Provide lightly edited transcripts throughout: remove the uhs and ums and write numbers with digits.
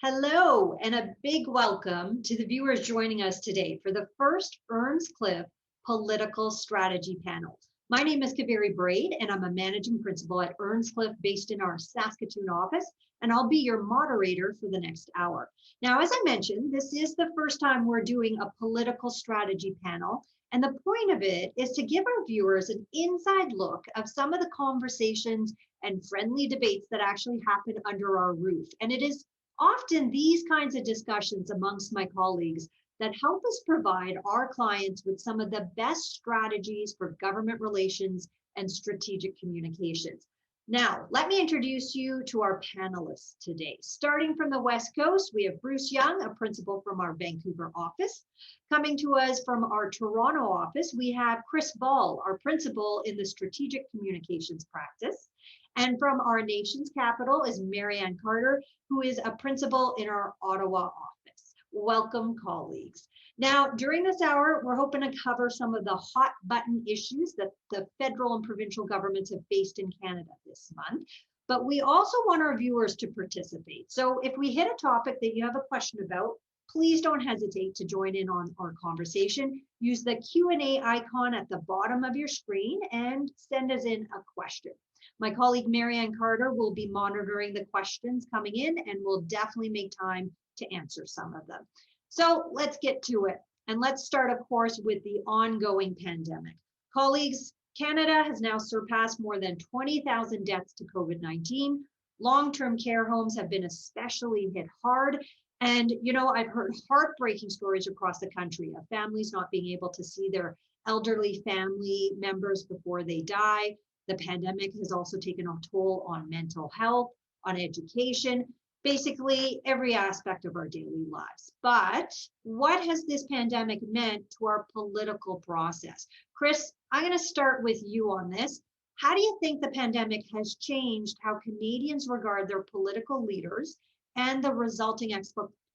Hello, and a big welcome to the viewers joining us today for the first Earnscliffe Political Strategy Panel. My name is Kaveri Braid, and I'm a managing principal at Earnscliffe based in our Saskatoon office, and I'll be your moderator for the next hour. Now, as I mentioned, this is the first time we're doing a political strategy panel, and the point of it is to give our viewers an inside look of some of the conversations and friendly debates that actually happen under our roof. And it is often these kinds of discussions amongst my colleagues that help us provide our clients with some of the best strategies for government relations and strategic communications. Now, let me introduce you to our panelists today. Starting from the West Coast, we have Bruce Young, a principal from our Vancouver office. Coming to us from our Toronto office, we have Chris Ball, our principal in the strategic communications practice. And from our nation's capital is Marianne Carter, who is a principal in our Ottawa office. Welcome, colleagues. Now, during this hour, we're hoping to cover some of the hot button issues that the federal and provincial governments have faced in Canada this month. But we also want our viewers to participate. So if we hit a topic that you have a question about, please don't hesitate to join in on our conversation. Use the Q&A icon at the bottom of your screen and send us in a question. My colleague Marianne Carter will be monitoring the questions coming in and will definitely make time to answer some of them. So let's get to it. And let's start, of course, with the ongoing pandemic. Colleagues, Canada has now surpassed more than 20,000 deaths to COVID-19. Long-term care homes have been especially hit hard. And, you know, I've heard heartbreaking stories across the country of families not being able to see their elderly family members before they die. The pandemic has also taken a toll on mental health, on education, basically every aspect of our daily lives. But what has this pandemic meant to our political process? Chris, I'm going to start with you on this. How do you think the pandemic has changed how Canadians regard their political leaders and the resulting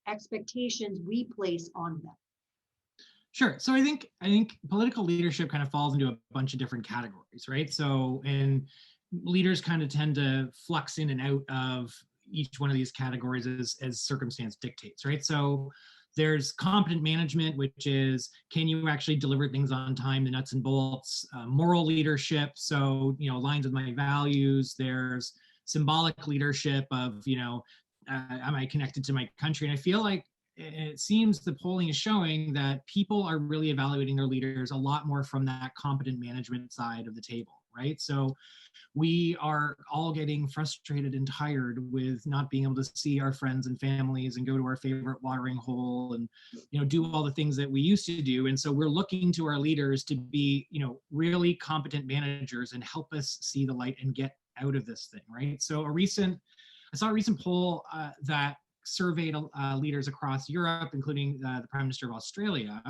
expectations we place on them? Sure. So I think political leadership kind of falls into a bunch of different categories, right? So, and leaders kind of tend to flux in and out of each one of these categories as circumstance dictates, right? So there's competent management, which is, can you actually deliver things on time, the nuts and bolts? Moral leadership, so, you know, aligns with my values. There's symbolic leadership of, you know, am I connected to my country? And I feel like it seems the polling is showing that people are really evaluating their leaders a lot more from that competent management side of the table, right? So we are all getting frustrated and tired with not being able to see our friends and families and go to our favorite watering hole and, you know, do all the things that we used to do. And so we're looking to our leaders to be, you know, really competent managers and help us see the light and get out of this thing, right? So I saw a recent poll that surveyed leaders across Europe, including the Prime Minister of Australia,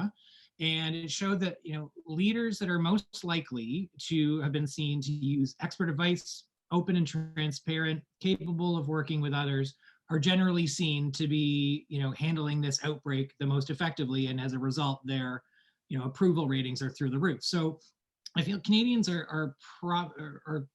and it showed that, you know, leaders that are most likely to have been seen to use expert advice, open and transparent, capable of working with others, are generally seen to be, you know, handling this outbreak the most effectively, and as a result, their, you know, approval ratings are through the roof. So I feel Canadians are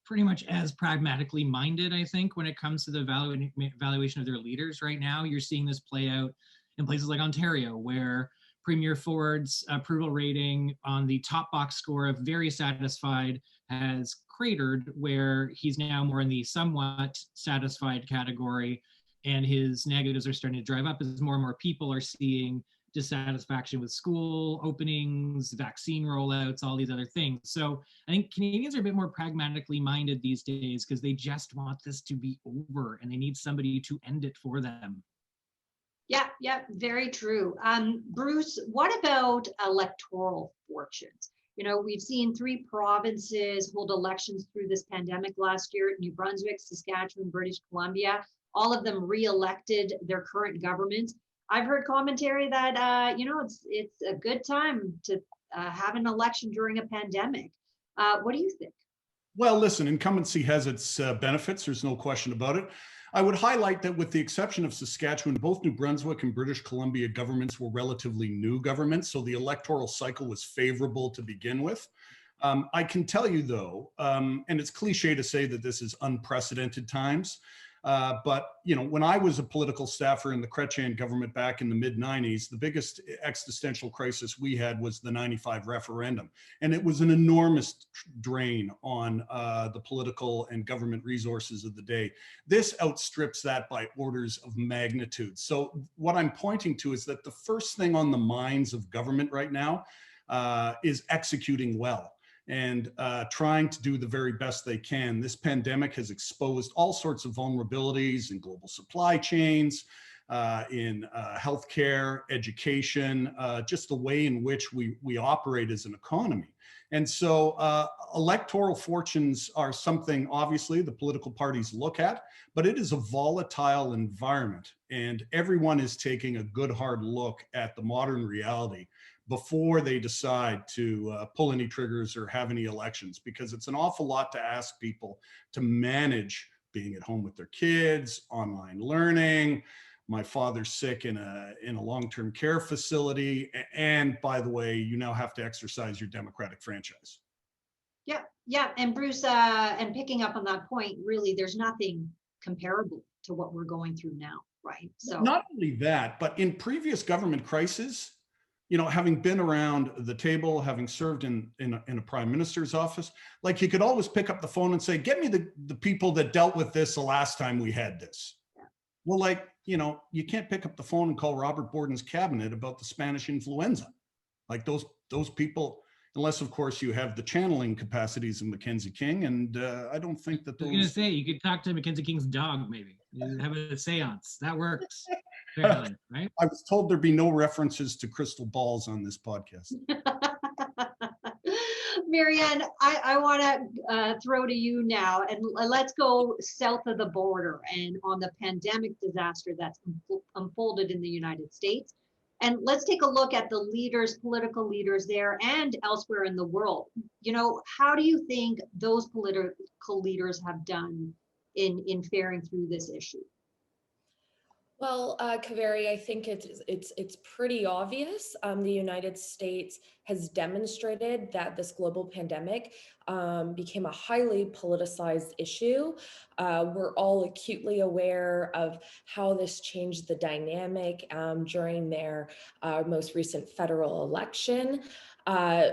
pretty much as pragmatically minded, I think, when it comes to the evaluation of their leaders right now. You're seeing this play out in places like Ontario, where Premier Ford's approval rating on the top box score of very satisfied has cratered, where he's now more in the somewhat satisfied category, and his negatives are starting to drive up as more and more people are seeing dissatisfaction with school openings, vaccine rollouts, all these other things. So I think Canadians are a bit more pragmatically minded these days because they just want this to be over and they need somebody to end it for them. Yeah, very true. Bruce, what about electoral fortunes? You know, we've seen 3 provinces hold elections through this pandemic last year: New Brunswick, Saskatchewan, British Columbia. All of them re-elected their current government. I've heard commentary that, you know, it's a good time to have an election during a pandemic. What do you think? Well, listen, incumbency has its benefits. There's no question about it. I would highlight that with the exception of Saskatchewan, both New Brunswick and British Columbia governments were relatively new governments, so the electoral cycle was favorable to begin with. I can tell you, though, and it's cliche to say that this is unprecedented times, But when I was a political staffer in the Chrétien government back in the mid-90s, the biggest existential crisis we had was the 95 referendum. And it was an enormous drain on the political and government resources of the day. This outstrips that by orders of magnitude. So what I'm pointing to is that the first thing on the minds of government right now is executing well and trying to do the very best they can. This pandemic has exposed all sorts of vulnerabilities in global supply chains, in healthcare, education, just the way in which we operate as an economy. And so electoral fortunes are something, obviously, the political parties look at, but it is a volatile environment. And everyone is taking a good hard look at the modern reality before they decide to pull any triggers or have any elections, because it's an awful lot to ask people to manage being at home with their kids, online learning. My father's sick in a long-term care facility. And by the way, you now have to exercise your democratic franchise. Yeah. And Bruce, and picking up on that point, really, there's nothing comparable to what we're going through now, right? So not only that, but in previous government crises, having been around the table, having served in a prime minister's office, like he could always pick up the phone and say, get me the people that dealt with this the last time we had this. Yeah. Well, you can't pick up the phone and call Robert Borden's cabinet about the Spanish influenza. Like those people, unless of course you have the channeling capacities of Mackenzie King. And I don't think that those— I was gonna say, you could talk to Mackenzie King's dog, maybe. Have a seance. That works. Apparently, right? I was told there'd be no references to crystal balls on this podcast. Marianne, I want to throw to you now, and let's go south of the border and on the pandemic disaster that's unfolded in the United States. And let's take a look at the leaders, political leaders there and elsewhere in the world. How do you think those political leaders have done in faring through this issue? Well, Kaveri, I think it's pretty obvious. The United States has demonstrated that this global pandemic became a highly politicized issue. We're all acutely aware of how this changed the dynamic during their most recent federal election.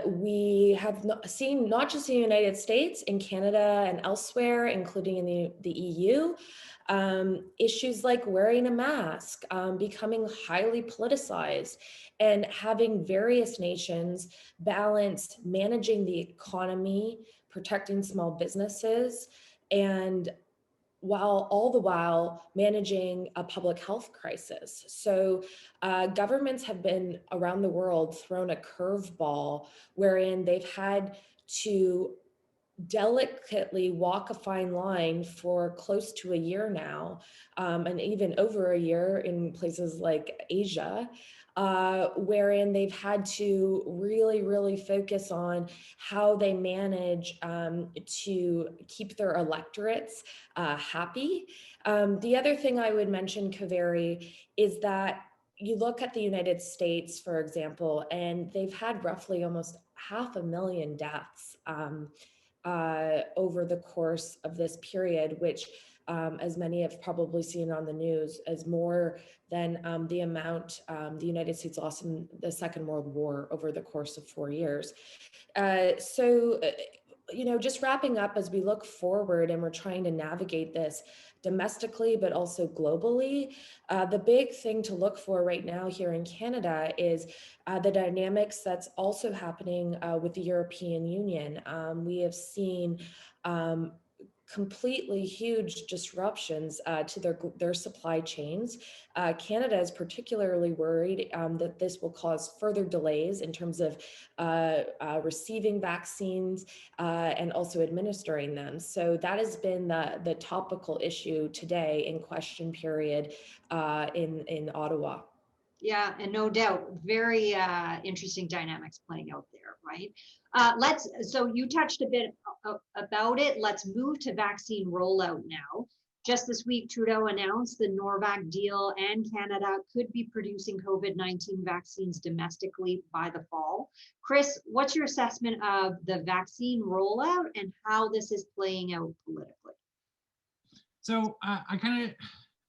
We have seen, not just in the United States, in Canada and elsewhere, including in the EU, issues like wearing a mask becoming highly politicized, and having various nations balance managing the economy, protecting small businesses, and all the while managing a public health crisis. So governments have been around the world thrown a curveball wherein they've had to delicately walk a fine line for close to a year now, and even over a year in places like Asia, wherein they've had to really, really focus on how they manage to keep their electorates happy. The other thing I would mention, Kaveri, is that you look at the United States, for example, and they've had roughly almost 500,000 deaths over the course of this period, which, as many have probably seen on the news, is more than the amount the United States lost in the Second World War over the course of 4 years. Just wrapping up, as we look forward and we're trying to navigate this domestically, but also globally, the big thing to look for right now here in Canada is the dynamics that's also happening with the European Union. We have seen completely huge disruptions to their supply chains. Canada is particularly worried that this will cause further delays in terms of receiving vaccines and also administering them. So that has been the topical issue today in question period in Ottawa. Yeah, and no doubt, very interesting dynamics playing out there, right? So you touched a bit about it. Let's move to vaccine rollout now. Just this week, Trudeau announced the Norvac deal, and Canada could be producing COVID-19 vaccines domestically by the fall. Chris, what's your assessment of the vaccine rollout and how this is playing out politically? So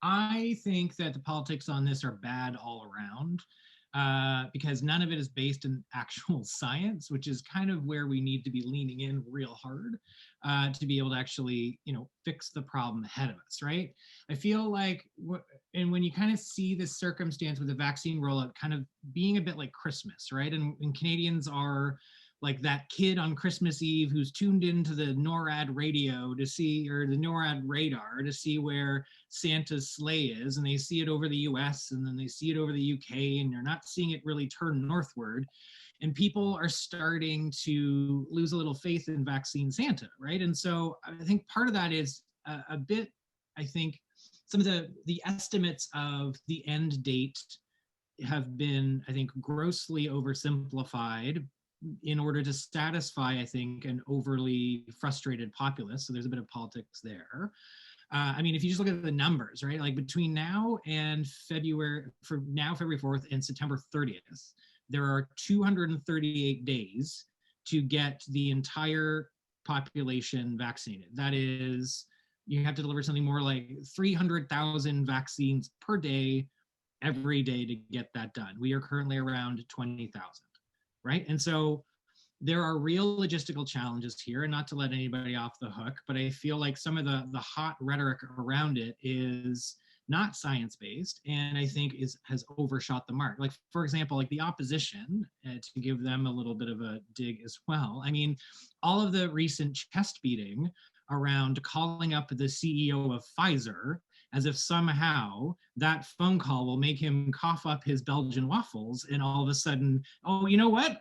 I think that the politics on this are bad all around. Because none of it is based in actual science, which is kind of where we need to be leaning in real hard to be able to actually, fix the problem ahead of us, right? I feel like, and when you kind of see this circumstance with the vaccine rollout kind of being a bit like Christmas, right? And Canadians are like that kid on Christmas Eve who's tuned into the NORAD radio to see, or the NORAD radar to see where Santa's sleigh is, and they see it over the US and then they see it over the UK, and they're not seeing it really turn northward. And people are starting to lose a little faith in vaccine Santa, right? And so I think part of that is a bit, I think, some of the estimates of the end date have been, I think, grossly oversimplified in order to satisfy, I think, an overly frustrated populace. So there's a bit of politics there. I mean, if you just look at the numbers, right? Like between now and February 4th and September 30th, there are 238 days to get the entire population vaccinated. That is, you have to deliver something more like 300,000 vaccines per day, every day to get that done. We are currently around 20,000. Right? And so there are real logistical challenges here, and not to let anybody off the hook, but I feel like some of the hot rhetoric around it is not science-based, and I think has overshot the mark. Like, for example, like the opposition, to give them a little bit of a dig as well. I mean, all of the recent chest beating around calling up the CEO of Pfizer as if somehow that phone call will make him cough up his Belgian waffles, and all of a sudden, oh, you know what?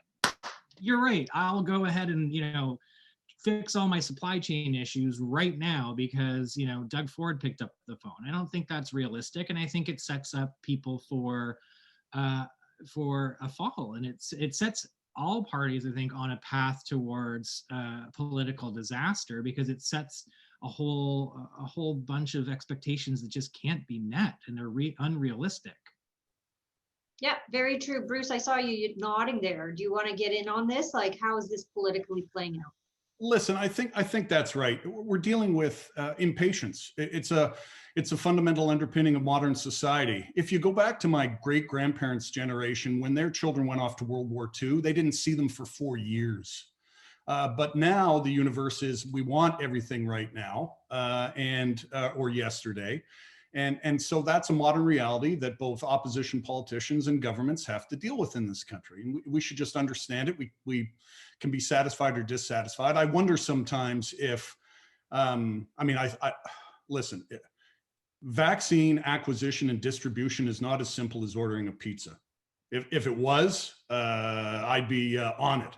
You're right. I'll go ahead and, fix all my supply chain issues right now because, Doug Ford picked up the phone. I don't think that's realistic, and I think it sets up people for a fall, and it sets all parties, I think, on a path towards political disaster, because it sets a whole bunch of expectations that just can't be met, and they're unrealistic. Yeah, very true. Bruce, I saw you nodding there. Do you want to get in on this? Like, how is this politically playing out? Listen, I think that's right. We're dealing with impatience. It's a fundamental underpinning of modern society. If you go back to my great-grandparents' generation, when their children went off to World War II, they didn't see them for 4 years. But now the universe is, we want everything right now, or yesterday. And so that's a modern reality that both opposition politicians and governments have to deal with in this country. And we should just understand it. We can be satisfied or dissatisfied. I wonder sometimes if, listen, vaccine acquisition and distribution is not as simple as ordering a pizza. If it was, I'd be on it.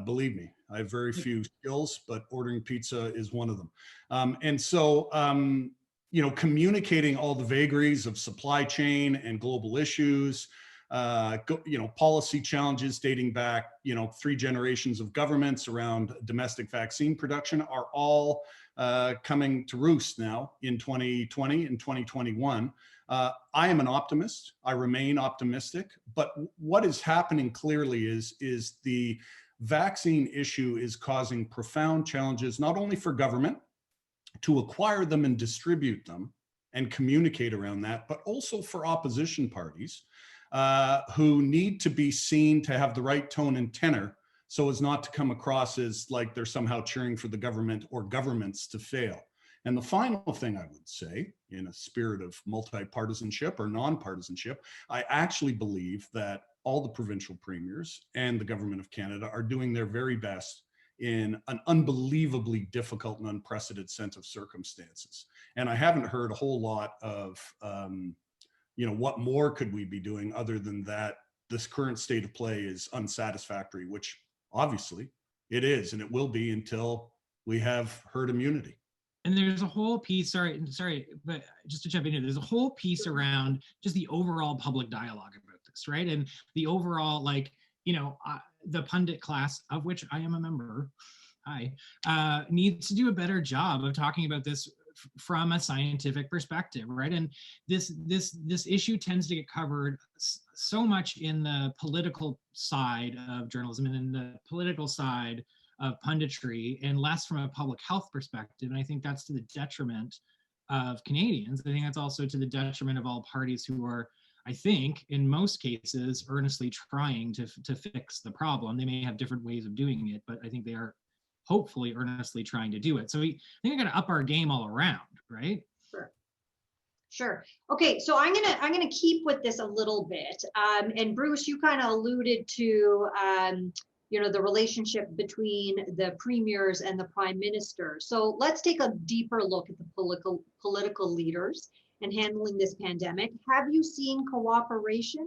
Believe me, I have very few skills, but ordering pizza is one of them. Communicating all the vagaries of supply chain and global issues, policy challenges dating back, 3 generations of governments around domestic vaccine production are all coming to roost now in 2020 and 2021. I am an optimist. I remain optimistic. But what is happening clearly is the vaccine issue is causing profound challenges, not only for government to acquire them and distribute them and communicate around that, but also for opposition parties who need to be seen to have the right tone and tenor so as not to come across as like they're somehow cheering for the government or governments to fail. And the final thing I would say, in a spirit of multi-partisanship or non-partisanship, I actually believe that all the provincial premiers and the government of Canada are doing their very best in an unbelievably difficult and unprecedented set of circumstances. And I haven't heard a whole lot of, what more could we be doing other than that this current state of play is unsatisfactory, which obviously it is, and it will be until we have herd immunity. And there's a whole piece, sorry, but just to jump in here, there's a whole piece around just the overall public dialogue about this, right? And the overall, the pundit class, of which I am a member, needs to do a better job of talking about this from a scientific perspective, right? And this issue tends to get covered so much in the political side of journalism and in the political side of punditry, and less from a public health perspective. And I think that's to the detriment of Canadians. I think that's also to the detriment of all parties who are, I think, in most cases, earnestly trying to fix the problem. They may have different ways of doing it, but I think they are hopefully earnestly trying to do it. So I think we got to up our game all around, right? Sure. Sure. Okay, so I'm gonna keep with this a little bit. And Bruce, you kind of alluded to the relationship between the premiers and the prime minister. So let's take a deeper look at the political leaders and handling this pandemic. Have you seen cooperation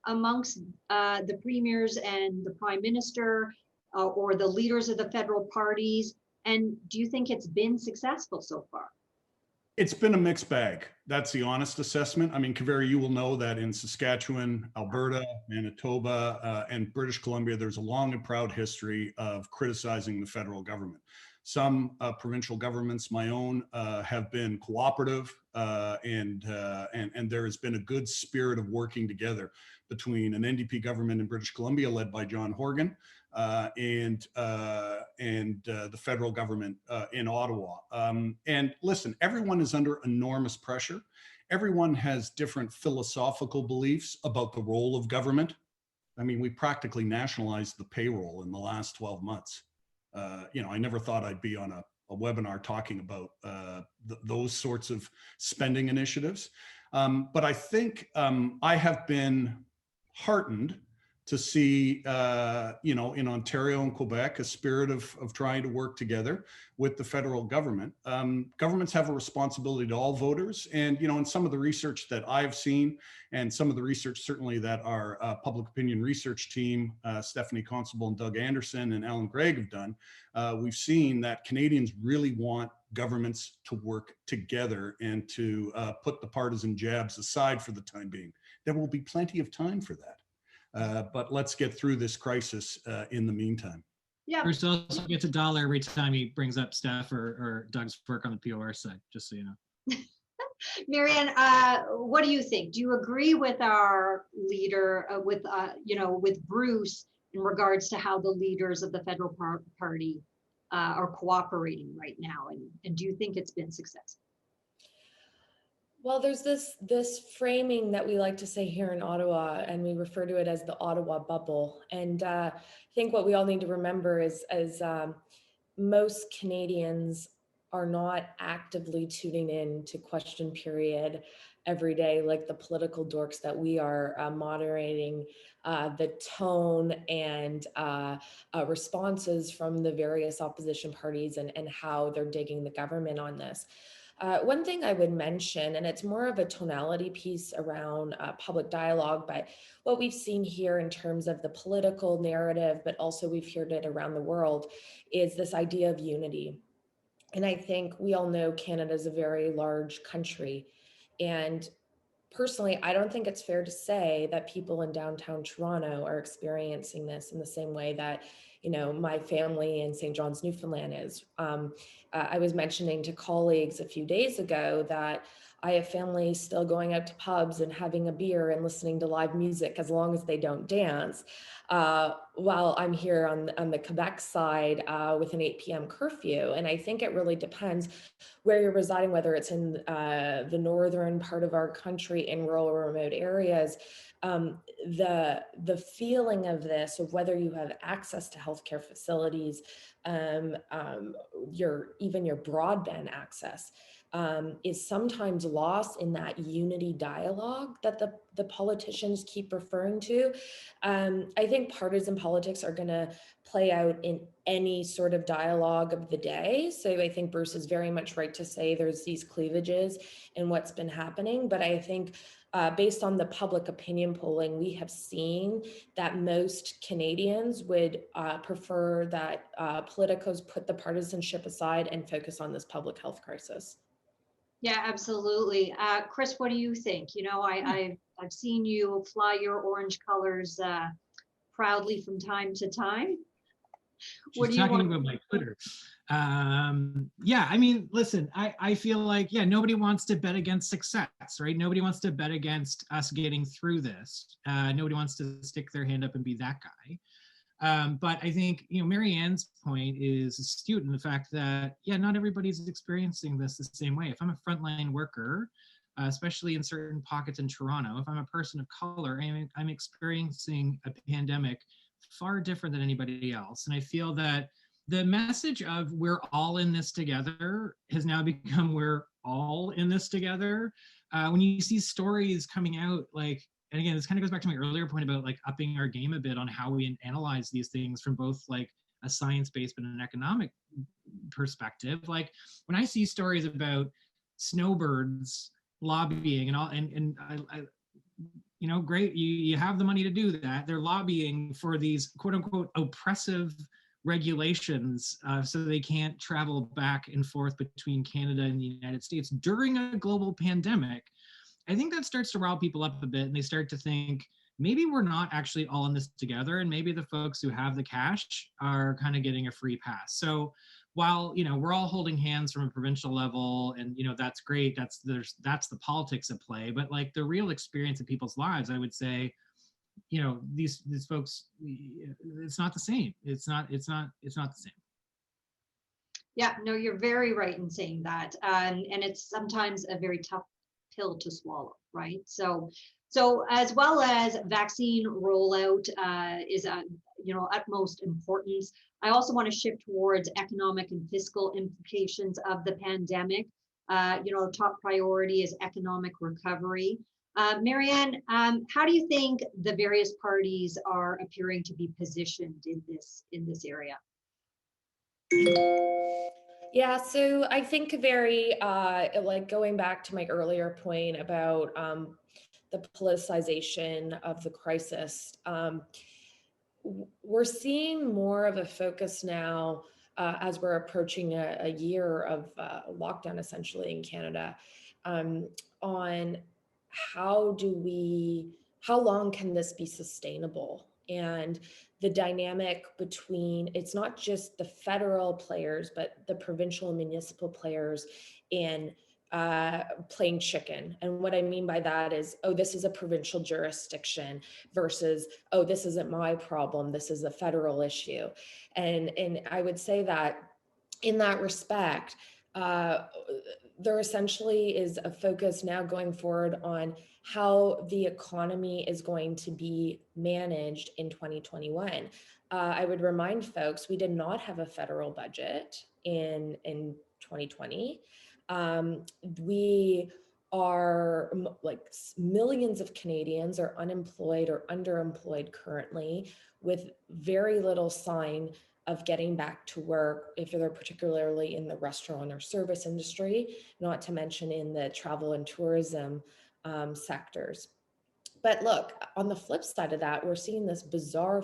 amongst the premiers and the prime minister or the leaders of the federal parties? And do you think it's been successful so far? It's been a mixed bag. That's the honest assessment. I mean, Kaveri, you will know that in Saskatchewan, Alberta, Manitoba, and British Columbia, there's a long and proud history of criticizing the federal government. Some provincial governments, my own, have been cooperative, and there has been a good spirit of working together between an NDP government in British Columbia led by John Horgan and the federal government in Ottawa. And listen, everyone is under enormous pressure. Everyone has different philosophical beliefs about the role of government. I mean, we practically nationalized the payroll in the last 12 months. I never thought I'd be on a webinar talking about those sorts of spending initiatives. But I think I have been heartened to see, in Ontario and Quebec, a spirit of trying to work together with the federal government. Governments have a responsibility to all voters. And, in some of the research that I've seen, and some of the research certainly that our public opinion research team, Stephanie Constable and Doug Anderson and Alan Gregg have done, we've seen that Canadians really want governments to work together and to put the partisan jabs aside for the time being. There will be plenty of time for that. But let's get through this crisis in the meantime. Yeah. Bruce also gets $1 every time he brings up Steph or Doug's work on the POR side, just so you know. Marianne, what do you think? Do you agree with our leader, with Bruce, in regards to how the leaders of the federal party are cooperating right now? And do you think it's been successful? Well, there's this framing that we like to say here in Ottawa, and we refer to it as the Ottawa bubble. And I think what we all need to remember is most Canadians are not actively tuning in to Question Period every day, like the political dorks that we are, moderating the tone and responses from the various opposition parties and how they're digging the government on this. One thing I would mention, and it's more of a tonality piece around public dialogue, but what we've seen here in terms of the political narrative, but also we've heard it around the world, is this idea of unity. And I think we all know Canada is a very large country. And personally, I don't think it's fair to say that people in downtown Toronto are experiencing this in the same way that, my family in St. John's, Newfoundland is. I was mentioning to colleagues a few days ago that I have family still going out to pubs and having a beer and listening to live music as long as they don't dance, while I'm here on the Quebec side with an 8 p.m. curfew. And I think it really depends where you're residing, whether it's in the northern part of our country, in rural or remote areas. The feeling of this, of whether you have access to healthcare facilities, your broadband access, is sometimes lost in that unity dialogue that the politicians keep referring to. I think partisan politics are going to play out in any sort of dialogue of the day. So I think Bruce is very much right to say there's these cleavages in what's been happening. But I think based on the public opinion polling, we have seen that most Canadians would prefer that politicos put the partisanship aside and focus on this public health crisis. Yeah, absolutely. Chris, what do you think? I've seen you fly your orange colors proudly from time to time. She's talking about my Twitter. Yeah, I mean, listen, I feel like, nobody wants to bet against success, right? Nobody wants to bet against us getting through this. Nobody wants to stick their hand up and be that guy. But I think, Mary Ann's point is astute in the fact that, yeah, not everybody's experiencing this the same way. If I'm a frontline worker, especially in certain pockets in Toronto, if I'm a person of color, I'm experiencing a pandemic far different than anybody else. And I feel that the message of we're all in this together has now become we're all in this together. When you see stories coming out, like, and again, this kind of goes back to my earlier point about like upping our game a bit on how we analyze these things from both like a science-based but an economic perspective. Like when I see stories about snowbirds lobbying and all, and great, you have the money to do that. They're lobbying for these quote unquote oppressive regulations so they can't travel back and forth between Canada and the United States during a global pandemic. I think that starts to rile people up a bit, and they start to think maybe we're not actually all in this together, and maybe the folks who have the cash are kind of getting a free pass. So while we're all holding hands from a provincial level, and that's great, that's the politics at play, but like the real experience of people's lives, I would say, these folks, it's not the same. It's not the same. Yeah, no, you're very right in saying that, and it's sometimes a very tough pill to swallow, right? So as well as vaccine rollout is utmost importance, I also want to shift towards economic and fiscal implications of the pandemic. Top priority is economic recovery. Mary Ann, how do you think the various parties are appearing to be positioned in this area? Yeah, so I think very like going back to my earlier point about the politicization of the crisis, we're seeing more of a focus now as we're approaching a year of lockdown essentially in Canada, on how long can this be sustainable? And the dynamic between, it's not just the federal players, but the provincial and municipal players in playing chicken. And what I mean by that is, oh, this is a provincial jurisdiction versus, oh, this isn't my problem, this is a federal issue. And I would say that in that respect, there essentially is a focus now going forward on how the economy is going to be managed in 2021. I would remind folks, we did not have a federal budget in 2020. We are like millions of Canadians are unemployed or underemployed currently, with very little sign of getting back to work, if they're particularly in the restaurant or service industry, not to mention in the travel and tourism sectors. But look, on the flip side of that, we're seeing this bizarre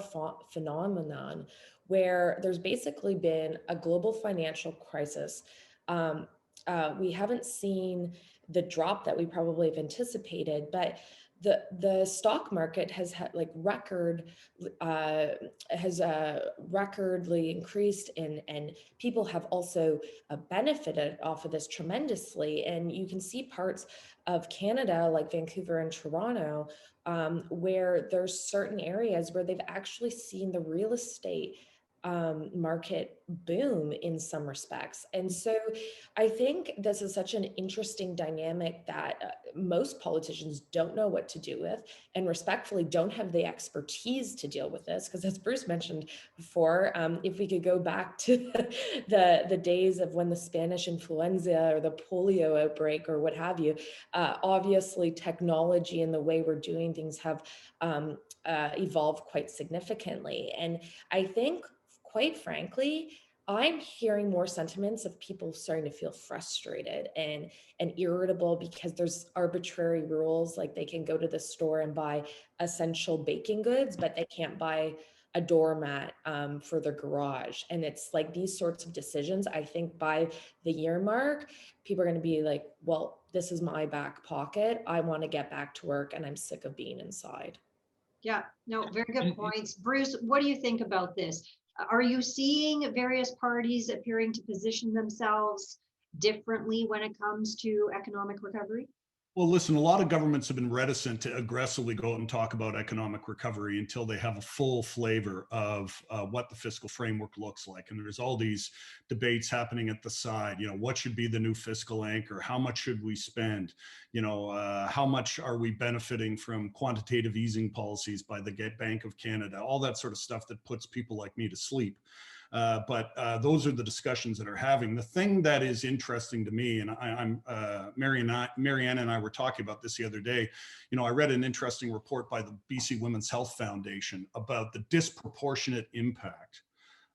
phenomenon where there's basically been a global financial crisis. We haven't seen the drop that we probably have anticipated, but the stock market has had like recordly increased, and people have also benefited off of this tremendously. And you can see parts of Canada like Vancouver and Toronto where there's certain areas where they've actually seen the real estate market boom in some respects. And so I think this is such an interesting dynamic that most politicians don't know what to do with, and respectfully don't have the expertise to deal with this. Because as Bruce mentioned before, if we could go back to the days of when the Spanish influenza or the polio outbreak or what have you, obviously technology and the way we're doing things have evolved quite significantly. And I think, quite frankly, I'm hearing more sentiments of people starting to feel frustrated and irritable because there's arbitrary rules, like they can go to the store and buy essential baking goods, but they can't buy a doormat for their garage. And it's like these sorts of decisions, I think by the year mark, people are going to be like, well, this is my back pocket. I want to get back to work and I'm sick of being inside. Yeah, no, very good points. Bruce, what do you think about this? Are you seeing various parties appearing to position themselves differently when it comes to economic recovery? Well, listen, a lot of governments have been reticent to aggressively go out and talk about economic recovery until they have a full flavor of what the fiscal framework looks like. And there's all these debates happening at the side. You know, what should be the new fiscal anchor? How much should we spend? You know, how much are we benefiting from quantitative easing policies by the Bank of Canada? All that sort of stuff that puts people like me to sleep. But those are the discussions that are having. The thing that is interesting to me, and Marianne and I were talking about this the other day, you know, I read an interesting report by the BC Women's Health Foundation about the disproportionate impact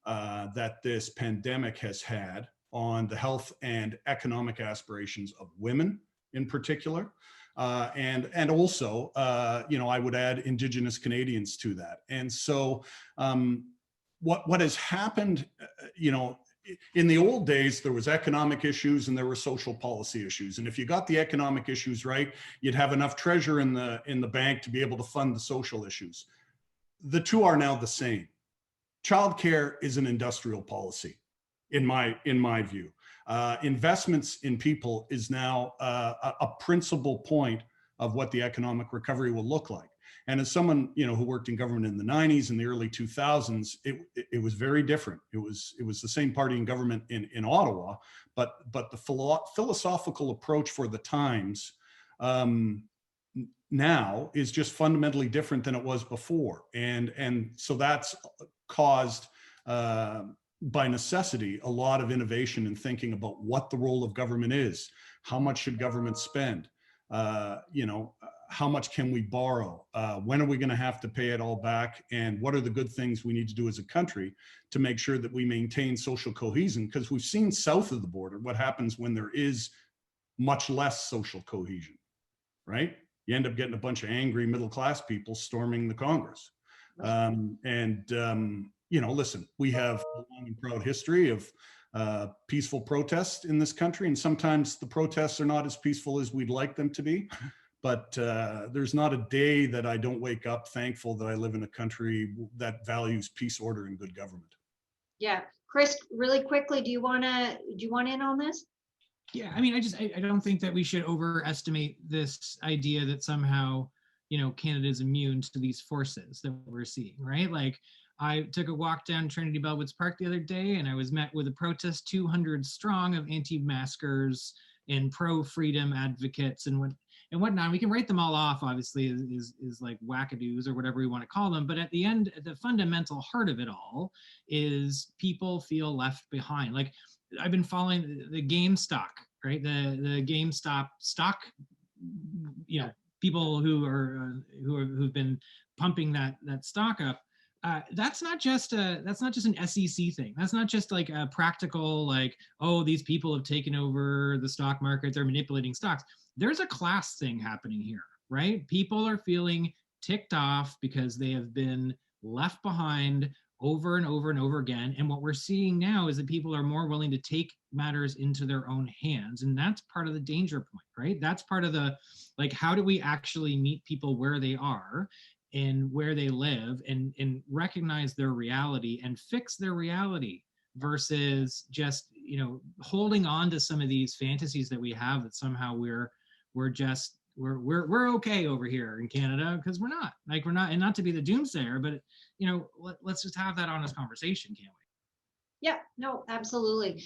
that this pandemic has had on the health and economic aspirations of women in particular. And also, you know, I would add Indigenous Canadians to that. And so, what has happened, you know, in the old days, there was economic issues and there were social policy issues. And if you got the economic issues right, you'd have enough treasure in the bank to be able to fund the social issues. The two are now the same. Childcare is an industrial policy, in my view. Investments in people is now a principal point of what the economic recovery will look like. And as someone, you know, who worked in government in the 90s and the early 2000s, it was very different. It was the same party in government in Ottawa, but the philosophical approach for the times now is just fundamentally different than it was before. And so that's caused by necessity a lot of innovation in thinking about what the role of government is. How much should government spend? You know, how much can we borrow? When are we going to have to pay it all back? And what are the good things we need to do as a country to make sure that we maintain social cohesion? Because we've seen south of the border what happens when there is much less social cohesion, right? You end up getting a bunch of angry middle-class people storming the Congress. You know, listen, we have a long and proud history of peaceful protests in this country, and sometimes the protests are not as peaceful as we'd like them to be. But there's not a day that I don't wake up thankful that I live in a country that values peace, order, and good government. Yeah, Chris, really quickly, do you want in on this? Yeah, I mean, I don't think that we should overestimate this idea that somehow, you know, Canada is immune to these forces that we're seeing, right? Like, I took a walk down Trinity Bellwoods Park the other day, and I was met with a protest 200 strong of anti-maskers and pro-freedom advocates and whatnot. We can write them all off, obviously, is like wackadoos or whatever we want to call them. But at the end, the fundamental heart of it all is people feel left behind. Like, I've been following the GameStop, right? The GameStop stock, you know, people who've been pumping that stock up. That's not just an SEC thing. That's not just like a practical, like, oh, these people have taken over the stock market, they're manipulating stocks. There's a class thing happening here, right? People are feeling ticked off because they have been left behind over and over and over again. And what we're seeing now is that people are more willing to take matters into their own hands. And that's part of the danger point, right? That's part of the, like, how do we actually meet people where they are and where they live and recognize their reality and fix their reality versus just, you know, holding on to some of these fantasies that we have that somehow we're okay over here in Canada, because we're not, and not to be the doomsayer, but, you know, let's just have that honest conversation, can't we? Yeah, no, absolutely.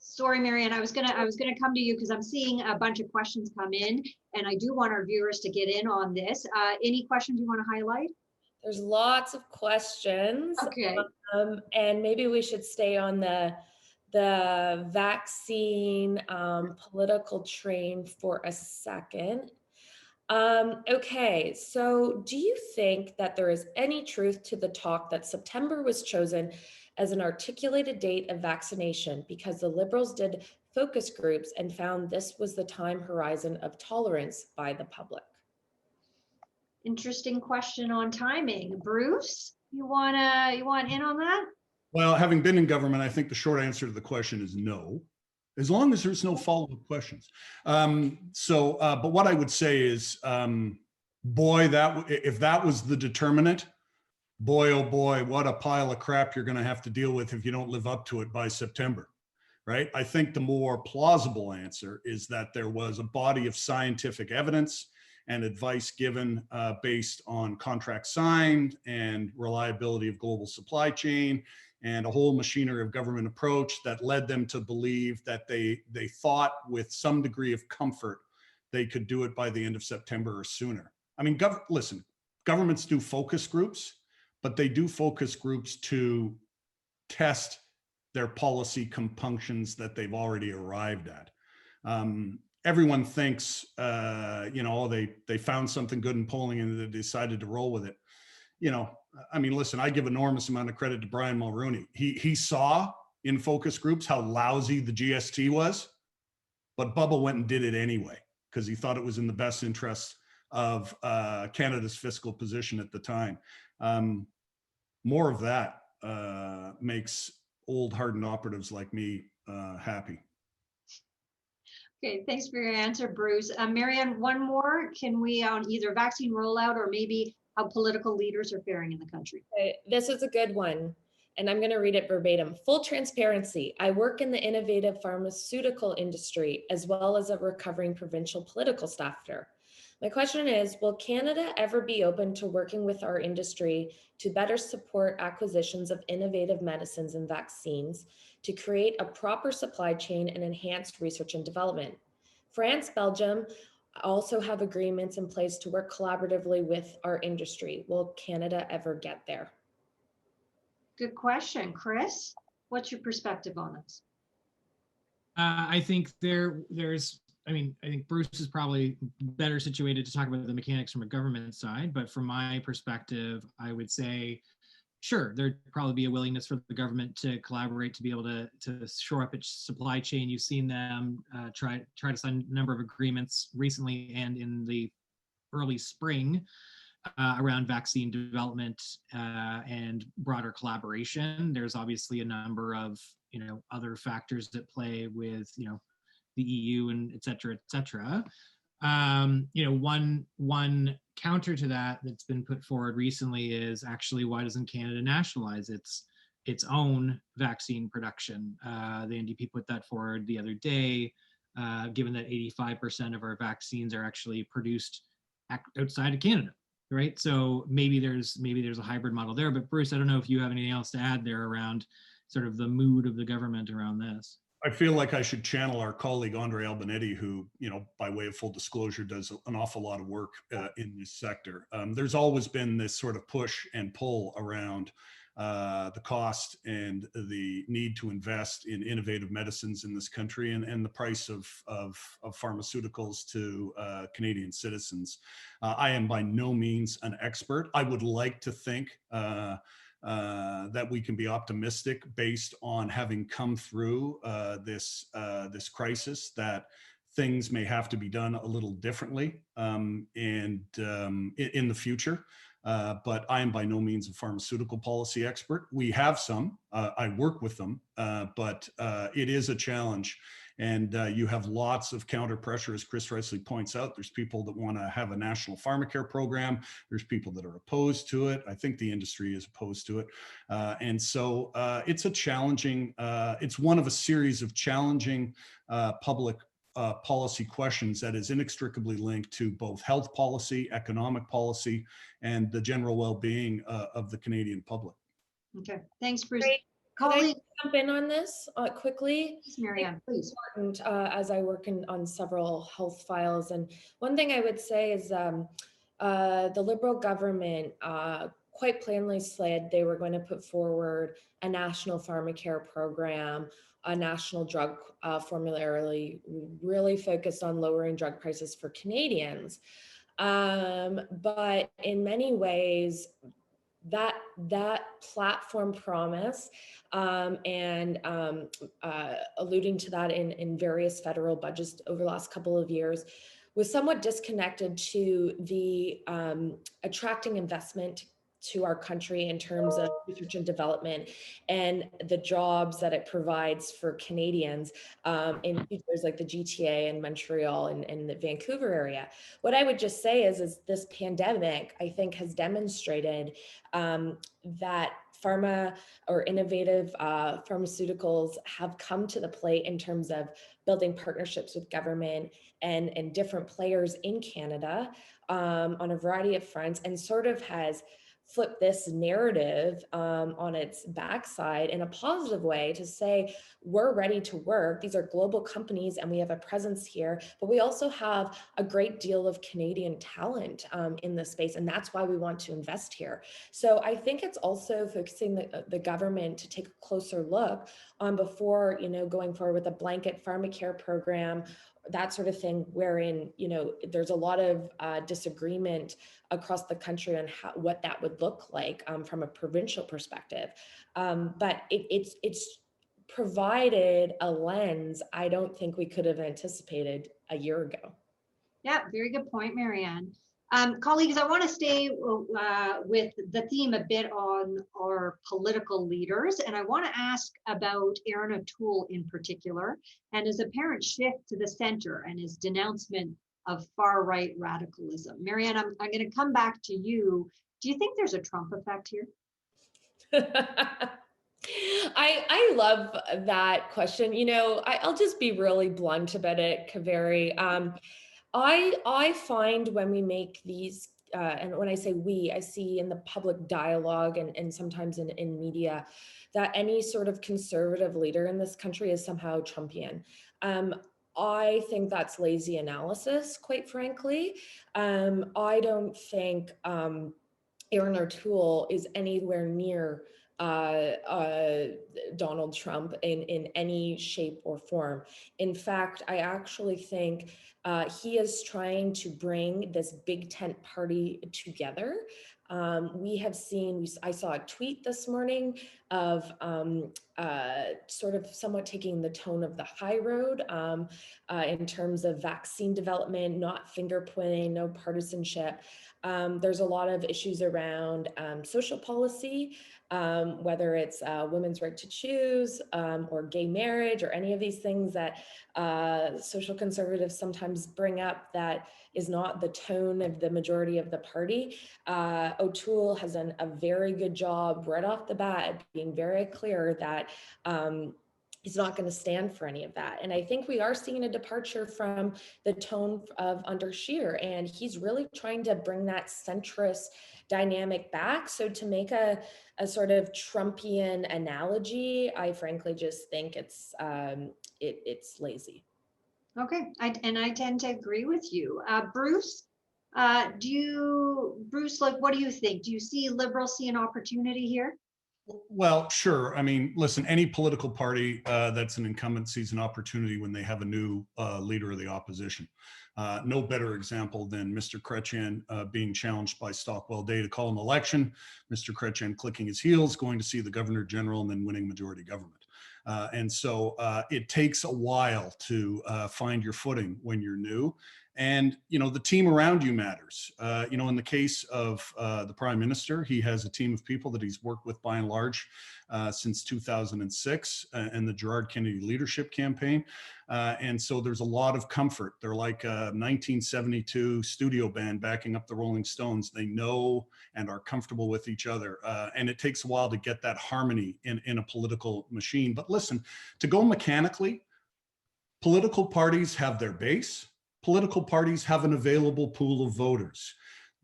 Sorry, Marianne, I was gonna come to you because I'm seeing a bunch of questions come in, and I do want our viewers to get in on this. Any questions you want to highlight? There's lots of questions. Okay. And maybe we should stay on the vaccine political train for a second. Okay, so do you think that there is any truth to the talk that September was chosen as an articulated date of vaccination because the Liberals did focus groups and found this was the time horizon of tolerance by the public? Interesting question on timing. Bruce, you want in on that? Well, having been in government, I think the short answer to the question is no, as long as there's no follow-up questions. But what I would say is, boy, if that was the determinant, boy, oh boy, what a pile of crap you're going to have to deal with if you don't live up to it by September, right? I think the more plausible answer is that there was a body of scientific evidence and advice given based on contracts signed and reliability of global supply chain and a whole machinery of government approach that led them to believe that they thought with some degree of comfort they could do it by the end of September or sooner. I mean, listen, governments do focus groups, but they do focus groups to test their policy compunctions that they've already arrived at. Everyone thinks, they found something good in polling and they decided to roll with it. I mean, listen, I give enormous amount of credit to Brian Mulroney. He saw in focus groups how lousy the GST was, but Bubba went and did it anyway because he thought it was in the best interest of Canada's fiscal position at the time. More of that makes old hardened operatives like me happy. Okay, thanks for your answer, Bruce. Marianne, one more. Can we on either vaccine rollout or maybe how political leaders are faring in the country? Okay, this is a good one, and I'm going to read it verbatim. Full transparency. I work in the innovative pharmaceutical industry as well as a recovering provincial political staffer. My question is, will Canada ever be open to working with our industry to better support acquisitions of innovative medicines and vaccines to create a proper supply chain and enhanced research and development? France, Belgium also have agreements in place to work collaboratively with our industry. Will Canada ever get there? Good question. Chris, what's your perspective on this? I think I think Bruce is probably better situated to talk about the mechanics from a government side, but from my perspective, I would say, sure, there'd probably be a willingness for the government to collaborate to be able to shore up its supply chain. You've seen them try to sign a number of agreements recently and in the early spring around vaccine development and broader collaboration. There's obviously a number of other factors that play with the EU and et cetera, et cetera. One counter to that that's been put forward recently is actually, why doesn't Canada nationalize its own vaccine production? The NDP put that forward the other day, given that 85% of our vaccines are actually produced outside of Canada, right? So maybe there's a hybrid model there. But Bruce, I don't know if you have anything else to add there around sort of the mood of the government around this. I feel like I should channel our colleague Andre Albanetti, who, by way of full disclosure, does an awful lot of work in this sector. There's always been this sort of push and pull around the cost and the need to invest in innovative medicines in this country and the price of pharmaceuticals to Canadian citizens. I am by no means an expert. I would like to think that we can be optimistic based on having come through this crisis, that things may have to be done a little differently and in the future. But I am by no means a pharmaceutical policy expert. We have some, I work with them, but it is a challenge. And you have lots of counter pressure, as Chris Risley points out. There's people that want to have a national pharmacare program. There's people that are opposed to it. I think the industry is opposed to it. And so it's a challenging, it's one of a series of challenging public policy questions that is inextricably linked to both health policy, economic policy, and the general well-being of the Canadian public. Okay, thanks, Bruce. Great. Could I jump in on this quickly? Yes, Marianne, please. Important, as I work on several health files, and one thing I would say is the Liberal government quite plainly said they were going to put forward a national pharmacare program, a national drug formulary, really focused on lowering drug prices for Canadians. But in many ways, that platform promise and alluding to that in various federal budgets over the last couple of years was somewhat disconnected to the attracting investment to our country in terms of research and development and the jobs that it provides for Canadians in features like the GTA and Montreal and the Vancouver area. What I would just say is this pandemic, I think, has demonstrated that pharma or innovative pharmaceuticals have come to the plate in terms of building partnerships with government and different players in Canada on a variety of fronts, and sort of has flip this narrative on its backside in a positive way to say, we're ready to work. These are global companies and we have a presence here, but we also have a great deal of Canadian talent in this space. And that's why we want to invest here. So I think it's also focusing the government to take a closer look on before, going forward with a blanket pharmacare program, that sort of thing, wherein, there's a lot of disagreement across the country on what that would look like from a provincial perspective. But it's provided a lens I don't think we could have anticipated a year ago. Yeah, very good point, Marianne. Colleagues, I want to stay with the theme a bit on our political leaders, and I want to ask about Erin O'Toole in particular, and his apparent shift to the center and his denouncement of far-right radicalism. Marianne, I'm going to come back to you. Do you think there's a Trump effect here? I love that question. I'll just be really blunt about it, Kaveri. I find when we make these, and when I say we, I see in the public dialogue and sometimes in media, that any sort of conservative leader in this country is somehow Trumpian. I think that's lazy analysis, quite frankly. I don't think Erin O'Toole is anywhere near Donald Trump in any shape or form. In fact, I actually think he is trying to bring this big tent party together. We have seen, I saw a tweet this morning of sort of somewhat taking the tone of the high road in terms of vaccine development, not finger pointing, no partisanship. There's a lot of issues around social policy, whether it's women's right to choose or gay marriage or any of these things that social conservatives sometimes bring up that is not the tone of the majority of the party. O'Toole has done a very good job right off the bat, being very clear that he's not going to stand for any of that. And I think we are seeing a departure from the tone of under Scheer, and he's really trying to bring that centrist dynamic back. So to make a sort of Trumpian analogy, I frankly just think it's lazy. Okay, I tend to agree with you. Bruce, Bruce, like, what do you think? Do you see Liberals see an opportunity here? Well, sure. I mean, listen, any political party that's an incumbent sees an opportunity when they have a new leader of the opposition. No better example than Mr. Chrétien being challenged by Stockwell Day to call an election, Mr. Chrétien clicking his heels, going to see the Governor General, and then winning majority government. And so it takes a while to find your footing when you're new. And, the team around you matters. In the case of the Prime Minister, he has a team of people that he's worked with by and large since 2006 and the Gerard Kennedy leadership campaign. And so there's a lot of comfort. They're like a 1972 studio band backing up the Rolling Stones. They know and are comfortable with each other. And it takes a while to get that harmony in a political machine. But listen, to go mechanically, political parties have their base. Political parties have an available pool of voters.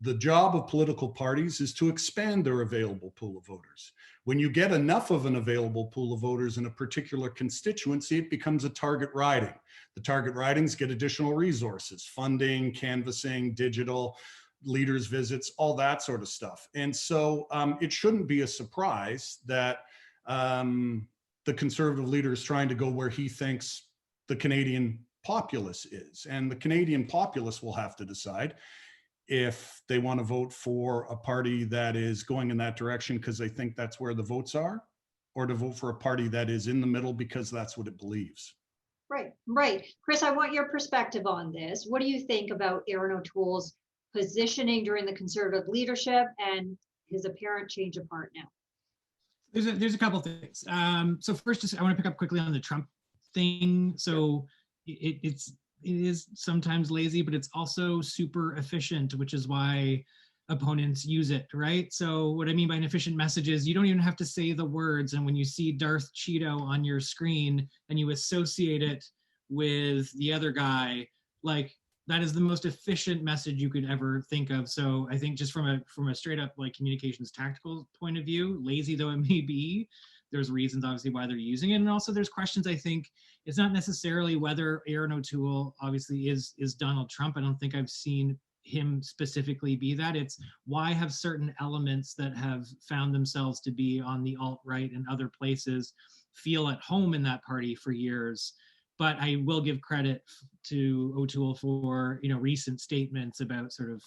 The job of political parties is to expand their available pool of voters. When you get enough of an available pool of voters in a particular constituency, it becomes a target riding. The target ridings get additional resources, funding, canvassing, digital, leaders' visits, all that sort of stuff. And so it shouldn't be a surprise that the Conservative leader is trying to go where he thinks the Canadian populace is. And the Canadian populace will have to decide if they want to vote for a party that is going in that direction because they think that's where the votes are, or to vote for a party that is in the middle because that's what it believes. Right. Chris, I want your perspective on this. What do you think about Erin O'Toole's positioning during the Conservative leadership and his apparent change of heart now? There's a couple of things. So first, I want to pick up quickly on the Trump thing. So it is sometimes lazy, but it's also super efficient, which is why opponents use it, right? So what I mean by an efficient message is you don't even have to say the words. And when you see Darth Cheeto on your screen and you associate it with the other guy, like that is the most efficient message you could ever think of. So I think just from a straight up like communications tactical point of view, lazy though it may be, there's reasons obviously why they're using it. And also there's questions. I think it's not necessarily whether Aaron O'Toole obviously is Donald Trump. I don't think I've seen him specifically be that. It's why have certain elements that have found themselves to be on the alt-right and other places feel at home in that party for years. But I will give credit to O'Toole for, you know, recent statements about sort of,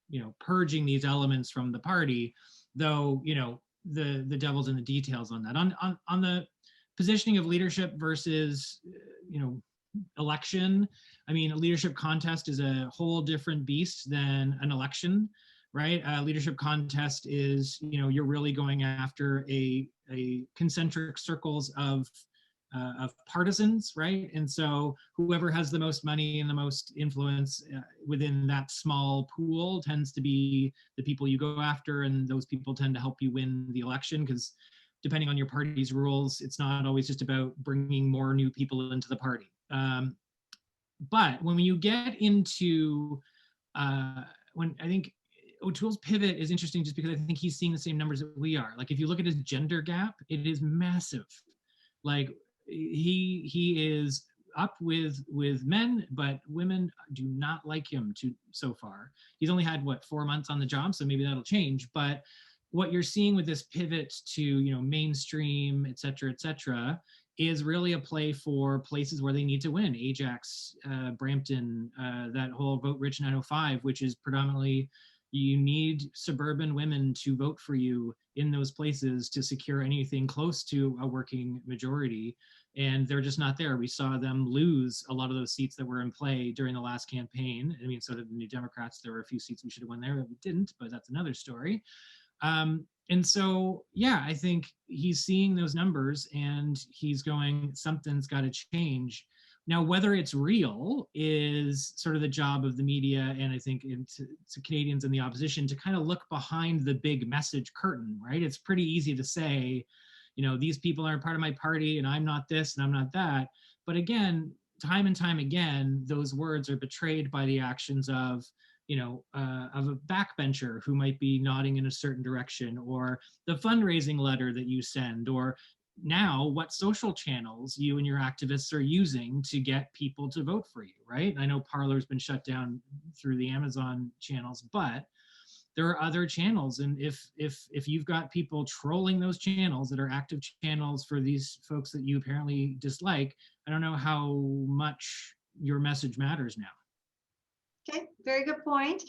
you know, purging these elements from the party, though, you know, the devil's in the details on that. On the positioning of leadership versus, you know, election, I mean, a leadership contest is a whole different beast than an election, right? A leadership contest is, you know, you're really going after a concentric circles of partisans, right? And so whoever has the most money and the most influence within that small pool tends to be the people you go after, and those people tend to help you win the election, because depending on your party's rules, it's not always just about bringing more new people into the party. But when you get into, when I think O'Toole's pivot is interesting just because I think he's seeing the same numbers that we are. Like if you look at his gender gap, it is massive. Like he is up with men, but women do not like him so far. He's only had what 4 months on the job, so maybe that'll change. But what you're seeing with this pivot to, you know, mainstream, et cetera, is really a play for places where they need to win. Ajax, Brampton, that whole Vote Rich 905, which is predominantly you need suburban women to vote for you in those places to secure anything close to a working majority. And they're just not there. We saw them lose a lot of those seats that were in play during the last campaign. I mean, so did the New Democrats. There were a few seats we should have won there that we didn't, but that's another story. And so, yeah, I think he's seeing those numbers and he's going, something's got to change. Now, whether it's real is sort of the job of the media, and I think to Canadians in the opposition to kind of look behind the big message curtain, right? It's pretty easy to say, you know, these people aren't part of my party and I'm not this and I'm not that. But again, time and time again, those words are betrayed by the actions of, you know, of a backbencher who might be nodding in a certain direction, or the fundraising letter that you send, or now what social channels you and your activists are using to get people to vote for you, right? I know Parler's been shut down through the Amazon channels, but there are other channels. And if you've got people trolling those channels that are active channels for these folks that you apparently dislike, I don't know how much your message matters now. Okay, very good point.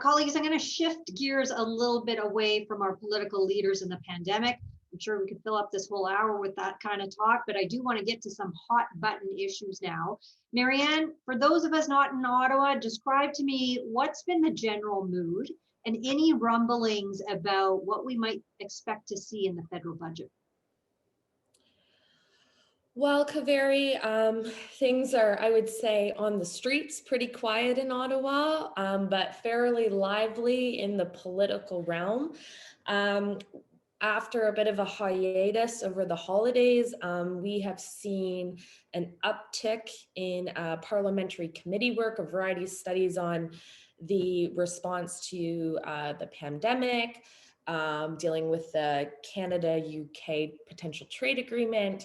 Colleagues, I'm going to shift gears a little bit away from our political leaders in the pandemic. I'm sure we could fill up this whole hour with that kind of talk, but I do want to get to some hot button issues now. Marianne, for those of us not in Ottawa, describe to me what's been the general mood and any rumblings about what we might expect to see in the federal budget. Well, Kaveri, things are, I would say, on the streets, pretty quiet in Ottawa, but fairly lively in the political realm. After a bit of a hiatus over the holidays, we have seen an uptick in parliamentary committee work, a variety of studies on the response to the pandemic, dealing with the Canada-UK potential trade agreement,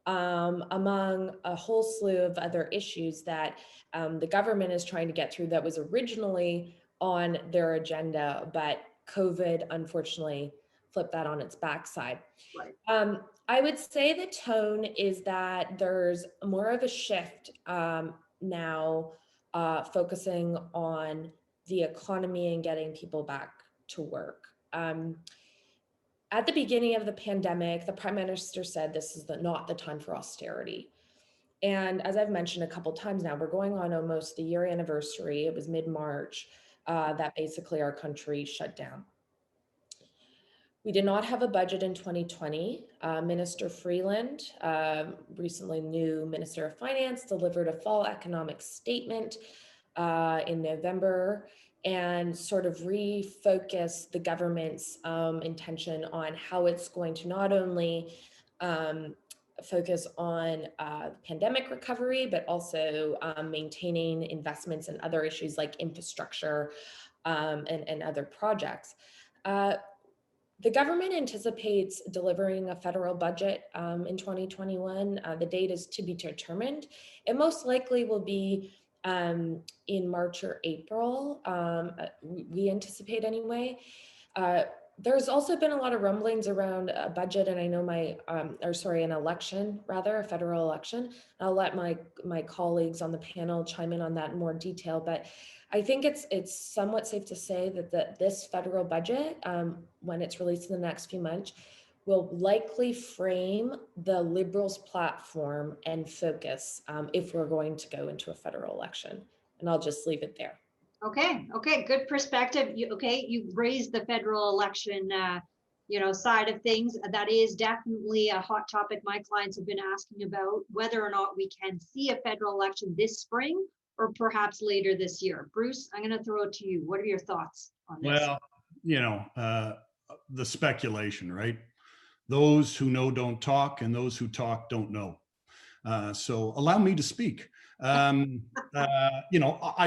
among a whole slew of other issues that the government is trying to get through that was originally on their agenda, but COVID unfortunately flipped that on its backside. Right. I would say the tone is that there's more of a shift now focusing on the economy and getting people back to work. At the beginning of the pandemic, the Prime Minister said this is not the time for austerity. And as I've mentioned a couple times now, we're going on almost the year anniversary. It was mid-March that basically our country shut down. We did not have a budget in 2020. Minister Freeland, recently new Minister of Finance, delivered a fall economic statement in November and sort of refocus the government's intention on how it's going to not only focus on pandemic recovery, but also maintaining investments in other issues like infrastructure and other projects. The government anticipates delivering a federal budget in 2021. The date is to be determined. It most likely will be in March or April, we anticipate anyway. There's also been a lot of rumblings around a budget, and I know an election rather, a federal election. I'll let my colleagues on the panel chime in on that in more detail, but I think it's somewhat safe to say that this federal budget, when it's released in the next few months, will likely frame the Liberals' platform and focus if we're going to go into a federal election. And I'll just leave it there. Okay, good perspective. You raised the federal election, side of things. That is definitely a hot topic my clients have been asking about, whether or not we can see a federal election this spring or perhaps later this year. Bruce, I'm going to throw it to you. What are your thoughts on this? Well, the speculation, right? Those who know don't talk, and those who talk don't know. So allow me to speak. I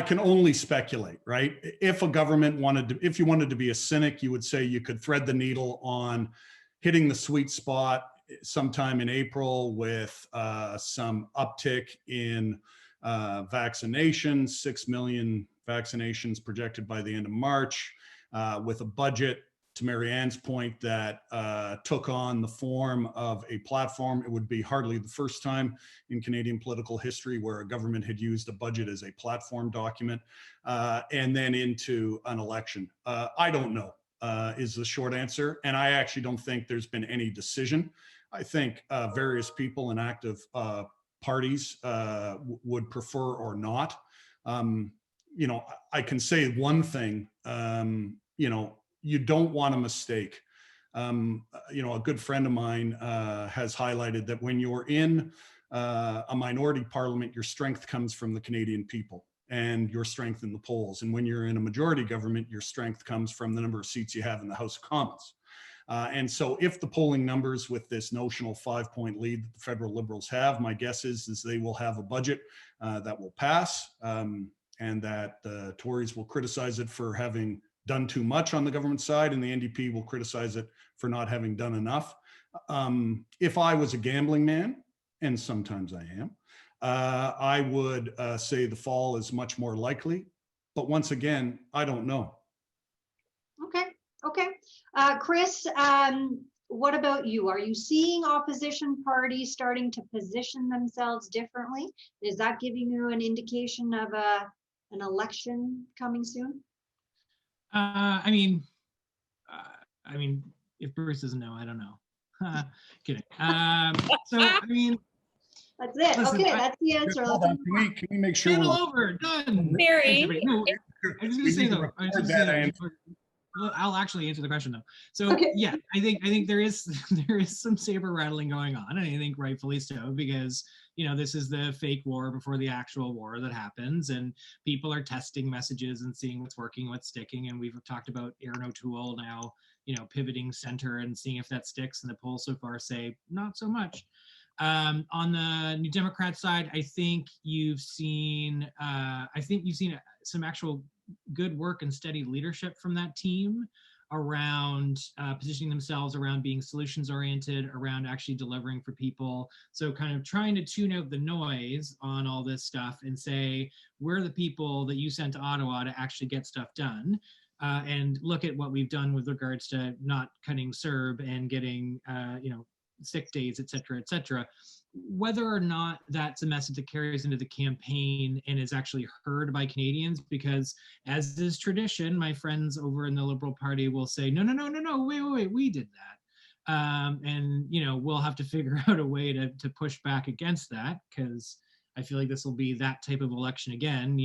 can only speculate, right? If a government if you wanted to be a cynic, you would say you could thread the needle on hitting the sweet spot sometime in April with some uptick in vaccinations, 6 million vaccinations projected by the end of March, with a budget, to Marianne's point, that took on the form of a platform. It would be hardly the first time in Canadian political history where a government had used a budget as a platform document, and then into an election. I don't know, is the short answer. And I actually don't think there's been any decision. I think various people in active parties would prefer or not. I can say one thing, you don't want a mistake. A good friend of mine has highlighted that when you're in a minority parliament, your strength comes from the Canadian people and your strength in the polls. And when you're in a majority government, your strength comes from the number of seats you have in the House of Commons. And so if the polling numbers with this notional 5-point lead that the federal Liberals have, my guess is they will have a budget that will pass, and that the Tories will criticize it for having done too much on the government side, and the NDP will criticize it for not having done enough. If I was a gambling man, and sometimes I am, I would say the fall is much more likely. But once again, I don't know. Okay. Chris, what about you? Are you seeing opposition parties starting to position themselves differently? Is that giving you an indication of an election coming soon? I mean, if Bruce doesn't know, I don't know. Kidding. That's it. Listen, okay, that's the answer. Hold on. Can we make sure panel we're over, done. Mary. No, I was going to say though. I'll actually answer the question though. So okay. Yeah, I think there is some saber rattling going on, and I think rightfully so, because this is the fake war before the actual war that happens, and people are testing messages and seeing what's working, what's sticking. And we've talked about Erin O'Toole now, pivoting center and seeing if that sticks. And the polls so far say not so much. On the New Democrat side, I think you've seen some actual good work and steady leadership from that team around positioning themselves around being solutions oriented, around actually delivering for people. So kind of trying to tune out the noise on all this stuff and say, we're the people that you sent to Ottawa to actually get stuff done. And look at what we've done with regards to not cutting CERB and getting, sick days, et cetera, whether or not that's a message that carries into the campaign and is actually heard by Canadians, because as is tradition, my friends over in the Liberal Party will say, no, wait, we did that. And, we'll have to figure out a way to push back against that, because I feel like this will be that type of election again.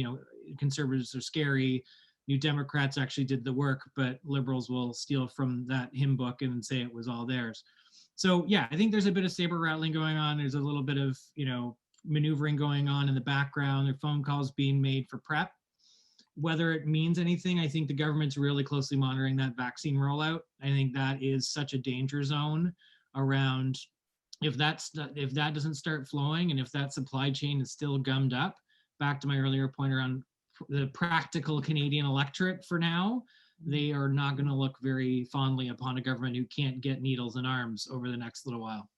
Conservatives are scary. New Democrats actually did the work, but Liberals will steal from that hymn book and say it was all theirs. So yeah, I think there's a bit of saber rattling going on. There's a little bit of, maneuvering going on in the background. There are phone calls being made for prep. whether it means anything, I think the government's really closely monitoring that vaccine rollout. I think that is such a danger zone around if that doesn't start flowing and if that supply chain is still gummed up. Back to my earlier point around the practical Canadian electorate for now, they are not going to look very fondly upon a government who can't get needles in arms over the next little while.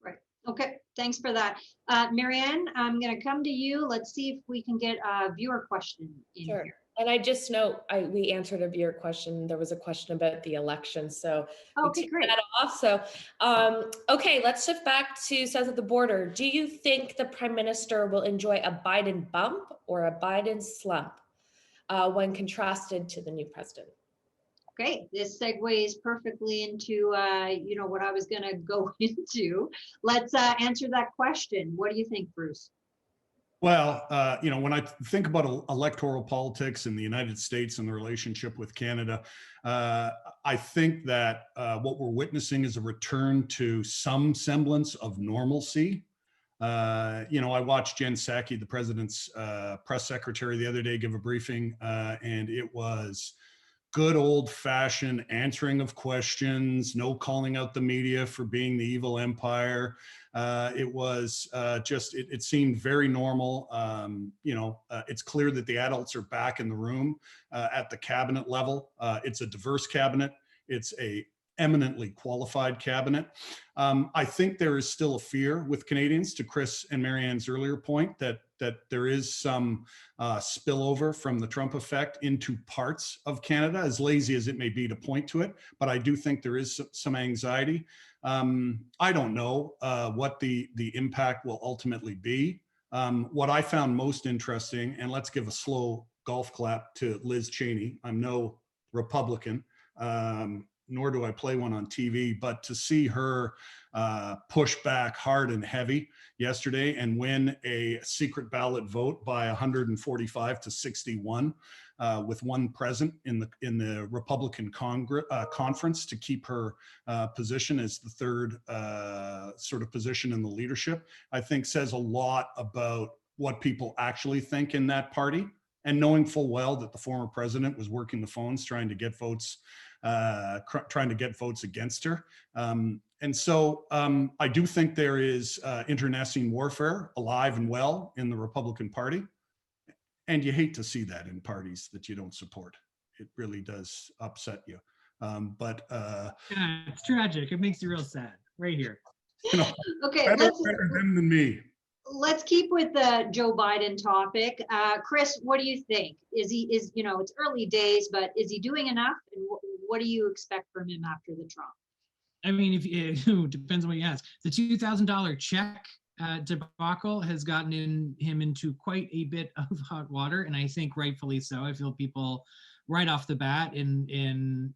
Right. Okay. Thanks for that. Marianne, I'm going to come to you. Let's see if we can get a viewer question in Sure. here. And I just note, we answered a viewer question. There was a question about the election, so Okay, we took great. that off. So, okay, let's shift back to south of the border. Do you think the Prime Minister will enjoy a Biden bump or a Biden slump when contrasted to the new president? Okay, this segues perfectly into what I was going to go into. Let's answer that question. What do you think, Bruce? Well, when I think about electoral politics in the United States and the relationship with Canada, I think that what we're witnessing is a return to some semblance of normalcy. I watched Jen Psaki, the president's press secretary, the other day give a briefing, and it was good old-fashioned answering of questions, no calling out the media for being the evil empire. It was it seemed very normal. It's clear that the adults are back in the room at the cabinet level. It's a diverse cabinet. It's a eminently qualified cabinet. I think there is still a fear with Canadians, to Chris and Marianne's earlier point, that there is some spillover from the Trump effect into parts of Canada, as lazy as it may be to point to it. But I do think there is some anxiety. I don't know what the impact will ultimately be. What I found most interesting, and let's give a slow golf clap to Liz Cheney. I'm no Republican. Nor do I play one on TV, but to see her push back hard and heavy yesterday and win a secret ballot vote by 145 to 61 with one present in the Republican conference to keep her position as the third sort of position in the leadership, I think says a lot about what people actually think in that party. And knowing full well that the former president was working the phones trying to get votes against her. And so I do think there is internecine warfare alive and well in the Republican Party. And you hate to see that in parties that you don't support. It really does upset you. Yeah, it's tragic. It makes you real sad right here. Okay, better them than me. Let's keep with the Joe Biden topic. Chris, what do you think? It's early days, but is he doing enough? And what do you expect from him after the Trump? I mean, it depends on what you ask. The $2,000 check debacle has gotten him into quite a bit of hot water, and I think rightfully so. I feel people right off the bat in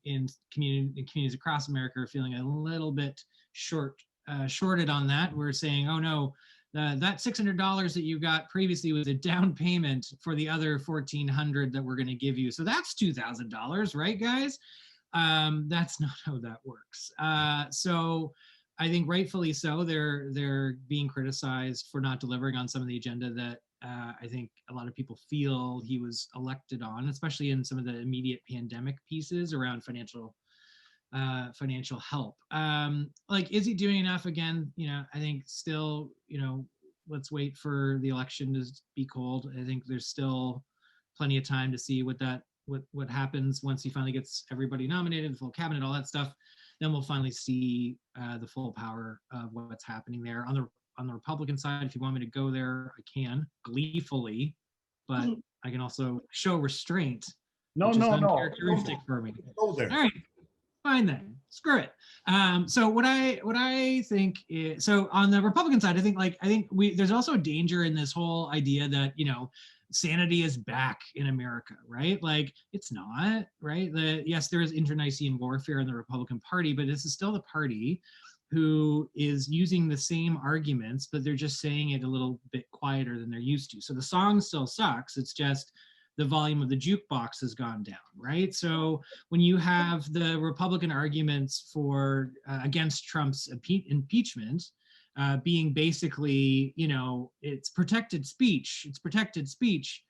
communities across America are feeling a little bit shorted on that. We're saying, oh no, that $600 that you got previously was a down payment for the other $1,400 that we're going to give you. So that's $2,000, right, guys? That's not how that works. So I think rightfully so, they're being criticized for not delivering on some of the agenda that I think a lot of people feel he was elected on, especially in some of the immediate pandemic pieces around financial help. Is he doing enough? Again, I think still, let's wait for the election to be called. I think there's still plenty of time to see what happens once he finally gets everybody nominated, the full cabinet, all that stuff. Then we'll finally see the full power of what's happening there. On the Republican side, if you want me to go there, I can gleefully, but I can also show restraint, which is uncharacteristic for me. Go there. All right. Fine then, screw it. So what I think is, so on the Republican side, I think there's also a danger in this whole idea that sanity is back in America, right? Like it's not, right? Yes, there is internecine warfare in the Republican Party, but this is still the party who is using the same arguments, but they're just saying it a little bit quieter than they're used to. So the song still sucks. It's just the volume of the jukebox has gone down, right? So when you have the Republican arguments for against Trump's impeachment being basically, it's protected speech,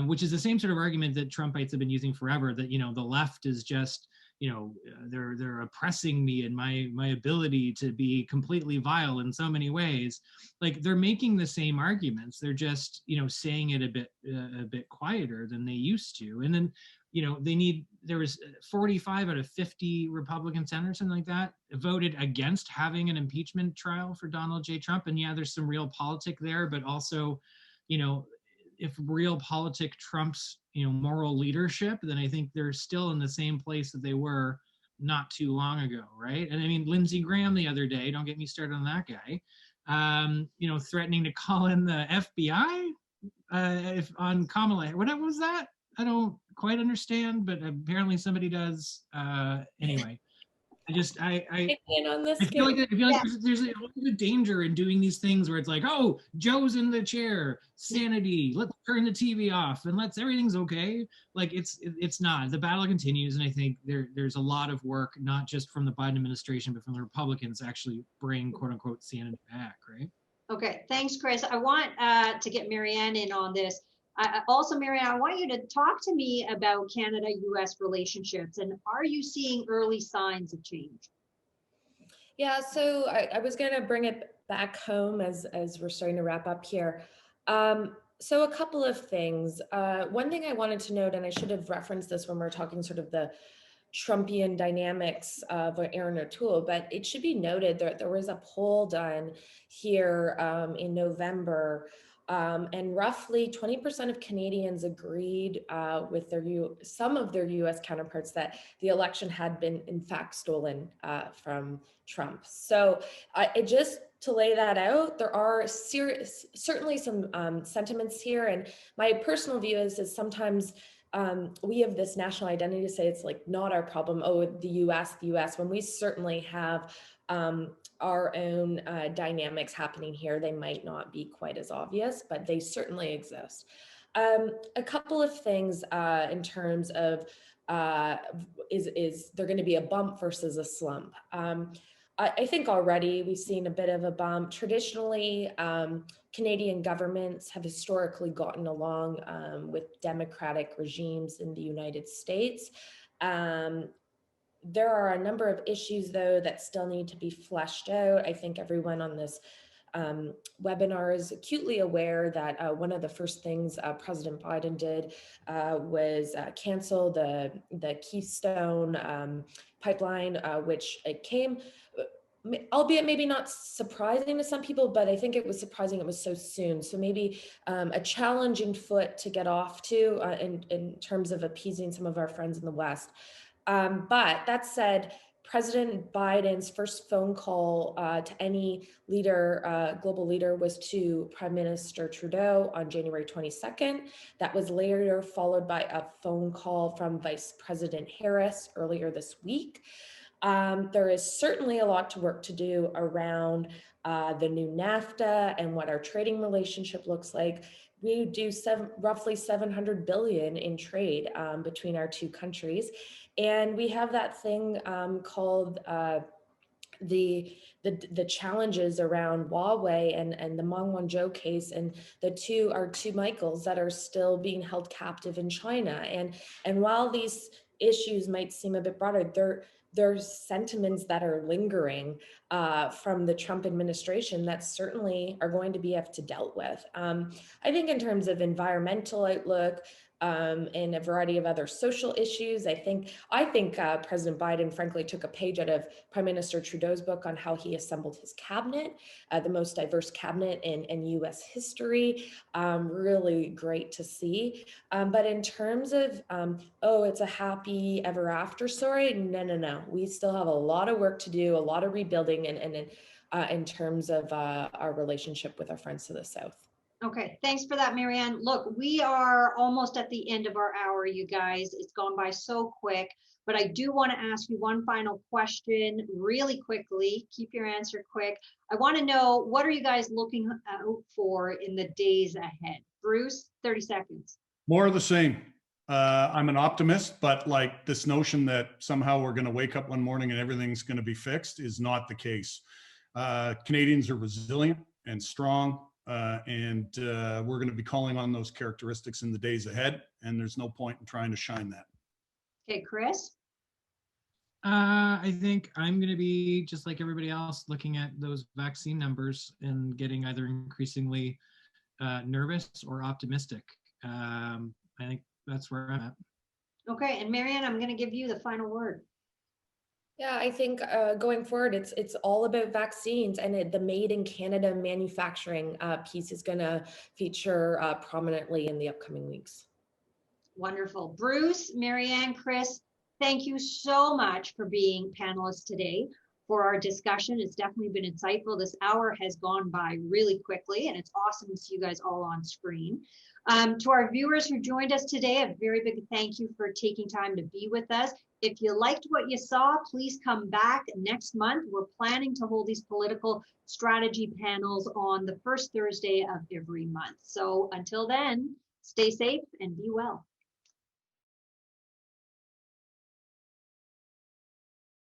which is the same sort of argument that Trumpites have been using forever, that, the left is just, they're oppressing me and my ability to be completely vile in so many ways. Like, they're making the same arguments. They're just, saying it a bit quieter than they used to. And then, there was 45 out of 50 Republican senators, something like that, voted against having an impeachment trial for Donald J. Trump. And yeah, there's some realpolitik there, but also, if realpolitik trumps, moral leadership, then I think they're still in the same place that they were not too long ago, right? And I mean, Lindsey Graham the other day, don't get me started on that guy, threatening to call in the FBI if on Kamala. What was that? I don't quite understand, but apparently somebody does. Anyway, I In on this I feel like, Yeah. there's a danger in doing these things where it's like, oh, Joe's in the chair, sanity, let's turn the TV off and everything's okay. Like, it's not. The battle continues, and I think there's a lot of work, not just from the Biden administration, but from the Republicans, to actually bring quote unquote sanity back, right? Okay, thanks, Chris. I want to get Marianne in on this. Also, Marianne, I want you to talk to me about Canada-US relationships, and are you seeing early signs of change? Yeah, so I was going to bring it back home as we're starting to wrap up here. So a couple of things. One thing I wanted to note, and I should have referenced this when we're talking sort of the Trumpian dynamics of Aaron O'Toole, but it should be noted that there was a poll done here in November, and roughly 20% of Canadians agreed with some of their US counterparts that the election had been in fact stolen from Trump. So just to lay that out, there are certainly some sentiments here, and my personal view is sometimes we have this national identity to say it's like not our problem. Oh, the US, when we certainly have our own dynamics happening here. They might not be quite as obvious, but they certainly exist. A couple of things in terms of is there going to be a bump versus a slump? I think already we've seen a bit of a bump. Traditionally, Canadian governments have historically gotten along with democratic regimes in the United States. There are a number of issues, though, that still need to be fleshed out. I think everyone on this webinar is acutely aware that one of the first things President Biden did was cancel the Keystone pipeline, which it came, albeit maybe not surprising to some people, but I think it was surprising it was so soon. So maybe a challenging foot to get off to in terms of appeasing some of our friends in the West. But that said, President Biden's first phone call to any leader, global leader, was to Prime Minister Trudeau on January 22nd. That was later followed by a phone call from Vice President Harris earlier this week. There is certainly a lot to work to do around the new NAFTA and what our trading relationship looks like. We do roughly 700 billion in trade between our two countries. And we have that thing called the challenges around Huawei and the Meng Wanzhou case, and the two Michaels that are still being held captive in China. And while these issues might seem a bit broader, there's sentiments that are lingering from the Trump administration that certainly are going to be have to dealt with. I think in terms of environmental outlook, and a variety of other social issues. I think President Biden, frankly, took a page out of Prime Minister Trudeau's book on how he assembled his cabinet, the most diverse cabinet in U.S. history. Really great to see. But in terms of, it's a happy ever after story, no. We still have a lot of work to do, a lot of rebuilding, and in terms of our relationship with our friends to the south. Okay, thanks for that, Marianne. Look, we are almost at the end of our hour, you guys. It's gone by so quick, but I do want to ask you one final question really quickly. Keep your answer quick. I want to know, what are you guys looking out for in the days ahead? Bruce, 30 seconds. More of the same. I'm an optimist, but like this notion that somehow we're going to wake up one morning and everything's going to be fixed is not the case. Canadians are resilient and strong. We're going to be calling on those characteristics in the days ahead, and there's no point in trying to shine that. Okay, Chris? I think I'm going to be, just like everybody else, looking at those vaccine numbers and getting either increasingly nervous or optimistic. I think that's where I'm at. Okay, and Marianne, I'm going to give you the final word. Yeah, I think going forward, it's all about vaccines, and the made in Canada manufacturing piece is going to feature prominently in the upcoming weeks. Wonderful. Bruce, Marianne, Chris, thank you so much for being panelists today for our discussion. It's definitely been insightful. This hour has gone by really quickly, and it's awesome to see you guys all on screen. To our viewers who joined us today, a very big thank you for taking time to be with us. If you liked what you saw, please come back next month. We're planning to hold these political strategy panels on the first Thursday of every month. So until then, stay safe and be well.